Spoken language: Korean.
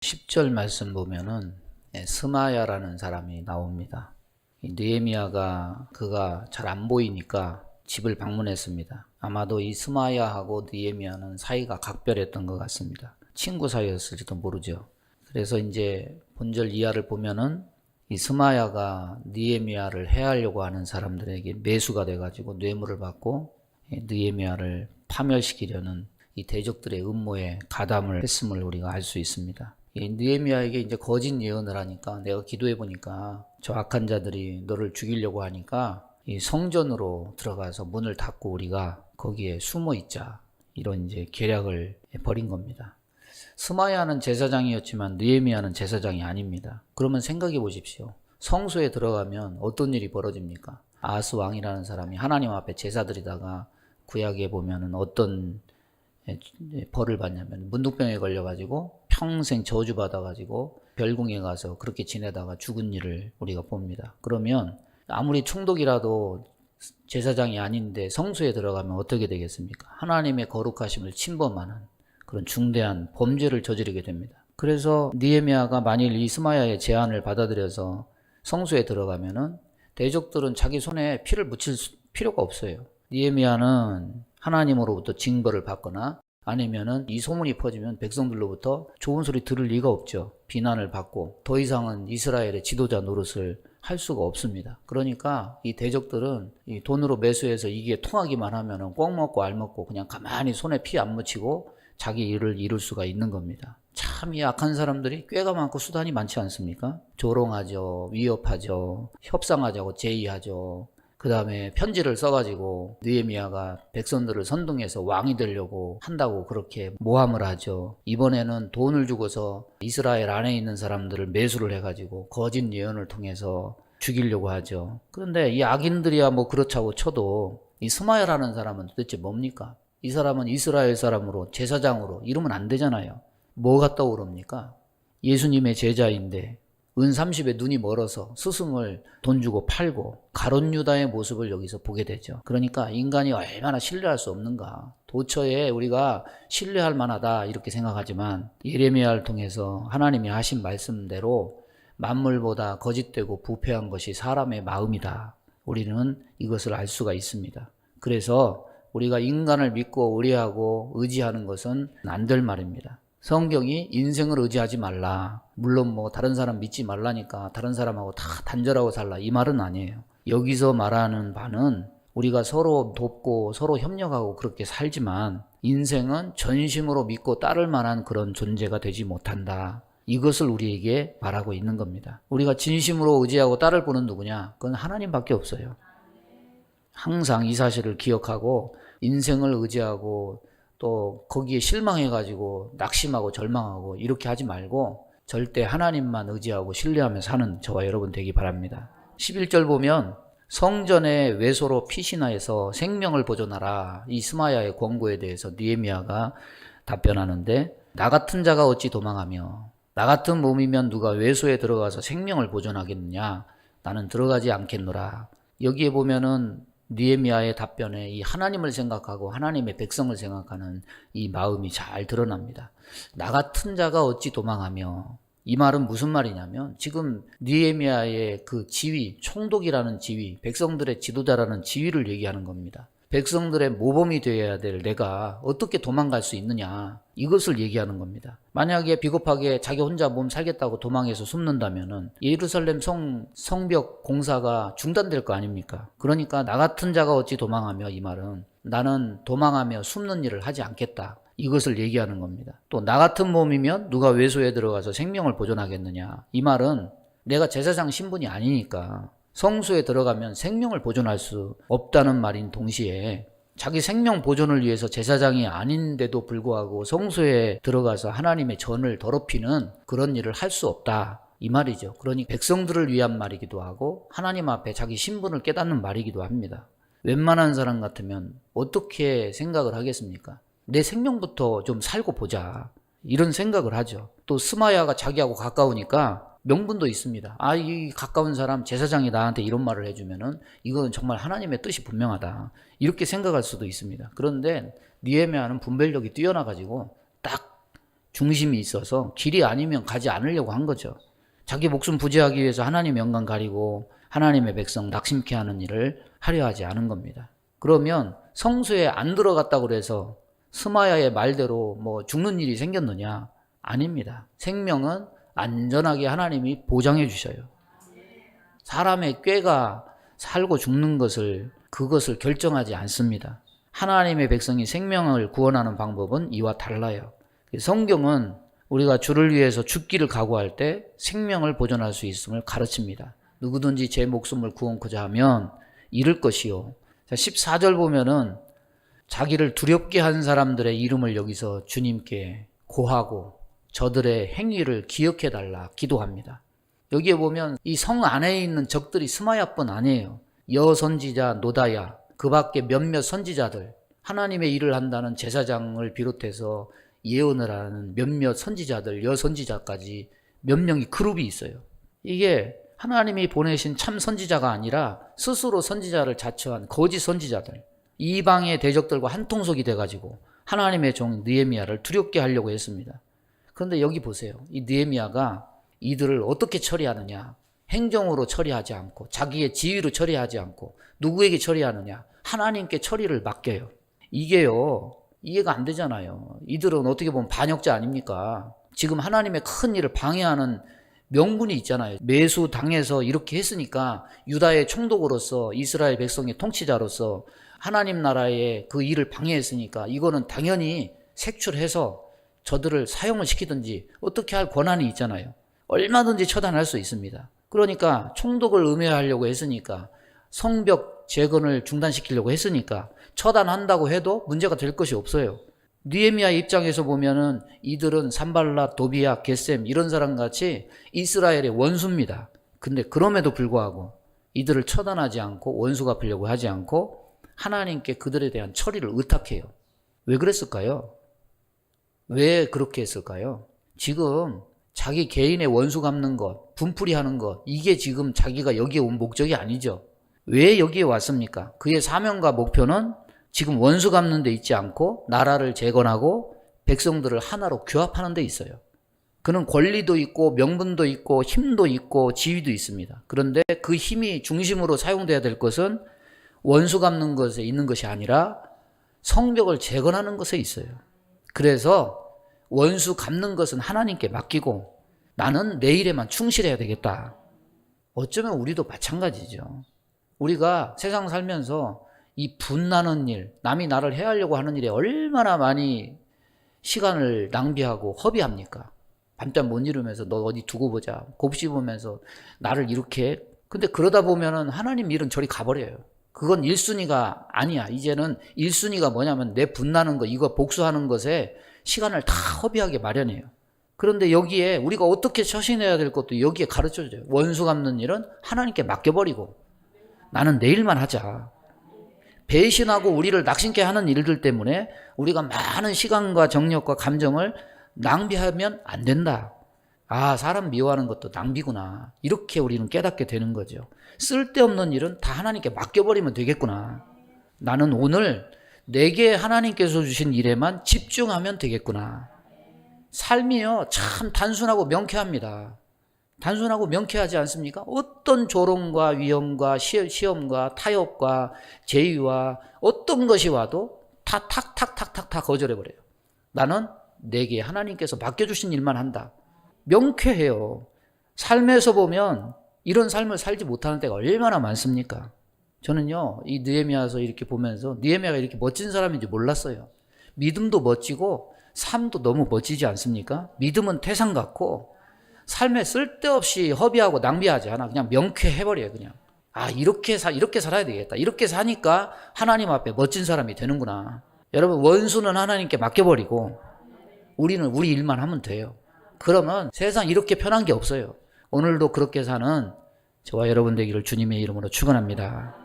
10절 말씀 보면은 스마야라는 사람이 나옵니다. 느헤미야가 그가 잘 안 보이니까 집을 방문했습니다. 아마도 이 스마야하고 느헤미야는 사이가 각별했던 것 같습니다. 친구 사이였을지도 모르죠. 그래서 이제 본절 이하를 보면은 이 스마야가 느헤미야를 해하려고 하는 사람들에게 매수가 돼가지고 뇌물을 받고 느헤미야를 파멸시키려는 이 대적들의 음모에 가담을 했음을 우리가 알 수 있습니다. 느헤미야에게 이제 거짓 예언을 하니까, 내가 기도해 보니까 저 악한 자들이 너를 죽이려고 하니까 이 성전으로 들어가서 문을 닫고 우리가 거기에 숨어 있자, 이런 이제 계략을 벌인 겁니다. 스마야는 제사장이었지만 느헤미야는 제사장이 아닙니다. 그러면 생각해 보십시오. 성소에 들어가면 어떤 일이 벌어집니까? 아하스 왕이라는 사람이 하나님 앞에 제사 드리다가 구약에 보면은 어떤 벌을 받냐면 문둥병에 걸려가지고 평생 저주받아가지고 별궁에 가서 그렇게 지내다가 죽은 일을 우리가 봅니다. 그러면 아무리 총독이라도 제사장이 아닌데 성소에 들어가면 어떻게 되겠습니까? 하나님의 거룩하심을 침범하는 그런 중대한 범죄를 저지르게 됩니다. 그래서 느헤미야가 만일 이 스마야의 제안을 받아들여서 성소에 들어가면은 대적들은 자기 손에 피를 묻힐 필요가 없어요. 느헤미야는 하나님으로부터 징벌을 받거나 아니면은 이 소문이 퍼지면 백성들로부터 좋은 소리 들을 리가 없죠. 비난을 받고 더 이상은 이스라엘의 지도자 노릇을 할 수가 없습니다. 그러니까 이 대적들은 이 돈으로 매수해서 이게 통하기만 하면은 꼭 먹고 알 먹고 그냥 가만히 손에 피 안 묻히고 자기 일을 이룰 수가 있는 겁니다. 참 이 악한 사람들이 꾀가 많고 수단이 많지 않습니까? 조롱하죠, 위협하죠, 협상하자고 제의하죠. 그 다음에 편지를 써가지고 느헤미야가 백성들을 선동해서 왕이 되려고 한다고 그렇게 모함을 하죠. 이번에는 돈을 주고서 이스라엘 안에 있는 사람들을 매수를 해가지고 거짓 예언을 통해서 죽이려고 하죠. 그런데 이 악인들이야 뭐 그렇다고 쳐도 이 스마야라는 사람은 도대체 뭡니까? 이 사람은 이스라엘 사람으로 제사장으로 이러면 안 되잖아요. 뭐가 떠오릅니까? 예수님의 제자인데 은 30에 눈이 멀어서 스승을 돈 주고 팔고 가룟 유다의 모습을 여기서 보게 되죠. 그러니까 인간이 얼마나 신뢰할 수 없는가. 도처에 우리가 신뢰할 만하다 이렇게 생각하지만 예레미야를 통해서 하나님이 하신 말씀대로 만물보다 거짓되고 부패한 것이 사람의 마음이다. 우리는 이것을 알 수가 있습니다. 그래서 우리가 인간을 믿고 의뢰하고 의지하는 것은 안 될 말입니다. 성경이 인생을 의지하지 말라. 물론 뭐 다른 사람 믿지 말라니까 다른 사람하고 다 단절하고 살라 이 말은 아니에요. 여기서 말하는 바는 우리가 서로 돕고 서로 협력하고 그렇게 살지만 인생은 전심으로 믿고 따를 만한 그런 존재가 되지 못한다. 이것을 우리에게 말하고 있는 겁니다. 우리가 진심으로 의지하고 따를 분은 누구냐? 그건 하나님밖에 없어요. 항상 이 사실을 기억하고 인생을 의지하고 또 거기에 실망해가지고 낙심하고 절망하고 이렇게 하지 말고 절대 하나님만 의지하고 신뢰하며 사는 저와 여러분 되기 바랍니다. 11절 보면 성전의 외소로 피신하여서 생명을 보존하라. 이 스마야의 권고에 대해서 느헤미야가 답변하는데, 나 같은 자가 어찌 도망하며 나 같은 몸이면 누가 외소에 들어가서 생명을 보존하겠느냐. 나는 들어가지 않겠노라. 여기에 보면은 느헤미야의 답변에 이 하나님을 생각하고 하나님의 백성을 생각하는 이 마음이 잘 드러납니다. 나 같은 자가 어찌 도망하며, 이 말은 무슨 말이냐면 지금 느헤미야의 그 지위, 총독이라는 지위, 백성들의 지도자라는 지위를 얘기하는 겁니다. 백성들의 모범이 되어야 될 내가 어떻게 도망갈 수 있느냐, 이것을 얘기하는 겁니다. 만약에 비겁하게 자기 혼자 몸 살겠다고 도망해서 숨는다면은 예루살렘 성벽 공사가 중단될 거 아닙니까? 그러니까 나 같은 자가 어찌 도망하며, 이 말은 나는 도망하며 숨는 일을 하지 않겠다, 이것을 얘기하는 겁니다. 또 나 같은 몸이면 누가 외소에 들어가서 생명을 보존하겠느냐, 이 말은 내가 제사장 신분이 아니니까 성소에 들어가면 생명을 보존할 수 없다는 말인 동시에 자기 생명 보존을 위해서 제사장이 아닌데도 불구하고 성소에 들어가서 하나님의 전을 더럽히는 그런 일을 할 수 없다, 이 말이죠. 그러니 백성들을 위한 말이기도 하고 하나님 앞에 자기 신분을 깨닫는 말이기도 합니다. 웬만한 사람 같으면 어떻게 생각을 하겠습니까? 내 생명부터 좀 살고 보자, 이런 생각을 하죠. 또 스마야가 자기하고 가까우니까 명분도 있습니다. 이 가까운 사람 제사장이 나한테 이런 말을 해주면은 이거는 정말 하나님의 뜻이 분명하다, 이렇게 생각할 수도 있습니다. 그런데 느헤미야는 분별력이 뛰어나가지고 딱 중심이 있어서 길이 아니면 가지 않으려고 한 거죠. 자기 목숨 부지하기 위해서 하나님 영광 가리고 하나님의 백성 낙심케 하는 일을 하려 하지 않은 겁니다. 그러면 성소에 안 들어갔다고 해서 스마야의 말대로 뭐 죽는 일이 생겼느냐? 아닙니다. 생명은 안전하게 하나님이 보장해 주셔요. 사람의 꾀가 살고 죽는 그것을 결정하지 않습니다. 하나님의 백성이 생명을 구원하는 방법은 이와 달라요. 성경은 우리가 주를 위해서 죽기를 각오할 때 생명을 보존할 수 있음을 가르칩니다. 누구든지 제 목숨을 구원코자 하면 잃을 것이요. 14절 보면은 자기를 두렵게 한 사람들의 이름을 여기서 주님께 고하고 저들의 행위를 기억해달라 기도합니다. 여기에 보면 이 성 안에 있는 적들이 스마야뿐 아니에요. 여선지자 노다야, 그 밖에 몇몇 선지자들, 하나님의 일을 한다는 제사장을 비롯해서 예언을 하는 몇몇 선지자들, 여선지자까지 몇 명이 그룹이 있어요. 이게 하나님이 보내신 참 선지자가 아니라 스스로 선지자를 자처한 거짓 선지자들, 이방의 대적들과 한통속이 돼가지고 하나님의 종 느헤미야를 두렵게 하려고 했습니다. 그런데 여기 보세요. 이 느헤미야가 이들을 어떻게 처리하느냐? 행정으로 처리하지 않고 자기의 지위로 처리하지 않고 누구에게 처리하느냐? 하나님께 처리를 맡겨요. 이게요, 이해가 안 되잖아요. 이들은 어떻게 보면 반역자 아닙니까? 지금 하나님의 큰 일을 방해하는 명분이 있잖아요. 매수 당해서 이렇게 했으니까 유다의 총독으로서 이스라엘 백성의 통치자로서 하나님 나라의 그 일을 방해했으니까 이거는 당연히 색출해서 저들을 사형을 시키든지 어떻게 할 권한이 있잖아요. 얼마든지 처단할 수 있습니다. 그러니까 총독을 음해하려고 했으니까 성벽 재건을 중단시키려고 했으니까 처단한다고 해도 문제가 될 것이 없어요. 느헤미야 입장에서 보면은 이들은 산발랏, 도비야, 겟셈 이런 사람같이 이스라엘의 원수입니다. 근데 그럼에도 불구하고 이들을 처단하지 않고 원수 갚으려고 하지 않고 하나님께 그들에 대한 처리를 의탁해요. 왜 그랬을까요? 왜 그렇게 했을까요? 지금 자기 개인의 원수 갚는 것, 분풀이 하는 것, 이게 지금 자기가 여기에 온 목적이 아니죠. 왜 여기에 왔습니까? 그의 사명과 목표는 지금 원수 갚는 데 있지 않고 나라를 재건하고 백성들을 하나로 규합하는 데 있어요. 그는 권리도 있고 명분도 있고 힘도 있고 지위도 있습니다. 그런데 그 힘이 중심으로 사용돼야 될 것은 원수 갚는 것에 있는 것이 아니라 성벽을 재건하는 것에 있어요. 그래서 원수 갚는 것은 하나님께 맡기고 나는 내 일에만 충실해야 되겠다. 어쩌면 우리도 마찬가지죠. 우리가 세상 살면서 이 분나는 일, 남이 나를 해하려고 하는 일에 얼마나 많이 시간을 낭비하고 허비합니까? 밤잠 못 이루면서 너 어디 두고 보자. 곱씹으면서 나를 이렇게 해. 근데 그러다 보면은 하나님 일은 저리 가버려요. 그건 1순위가 아니야. 이제는 1순위가 뭐냐면 내 분나는 거, 이거 복수하는 것에 시간을 다 허비하게 마련해요. 그런데 여기에 우리가 어떻게 처신해야 될 것도 여기에 가르쳐줘요. 원수 갚는 일은 하나님께 맡겨버리고 나는 내 일만 하자. 배신하고 우리를 낙심케 하는 일들 때문에 우리가 많은 시간과 정력과 감정을 낭비하면 안 된다. 아, 사람 미워하는 것도 낭비구나. 이렇게 우리는 깨닫게 되는 거죠. 쓸데없는 일은 다 하나님께 맡겨버리면 되겠구나. 나는 오늘 내게 하나님께서 주신 일에만 집중하면 되겠구나. 삶이요, 참 단순하고 명쾌합니다. 단순하고 명쾌하지 않습니까? 어떤 조롱과 위험과 시험과 타협과 제의와 어떤 것이 와도 다 탁탁탁탁탁 거절해버려요. 나는 내게 하나님께서 맡겨주신 일만 한다. 명쾌해요. 삶에서 보면 이런 삶을 살지 못하는 때가 얼마나 많습니까? 저는요, 이 느헤미야서 이렇게 보면서 느헤미야가 이렇게 멋진 사람인지 몰랐어요. 믿음도 멋지고 삶도 너무 멋지지 않습니까? 믿음은 태산 같고 삶에 쓸데없이 허비하고 낭비하지 않아. 그냥 명쾌해버려요, 그냥. 아, 이렇게 살아야 되겠다. 이렇게 사니까 하나님 앞에 멋진 사람이 되는구나. 여러분, 원수는 하나님께 맡겨버리고 우리는 우리 일만 하면 돼요. 그러면 세상 이렇게 편한 게 없어요. 오늘도 그렇게 사는 저와 여러분 되기를 주님의 이름으로 축원합니다.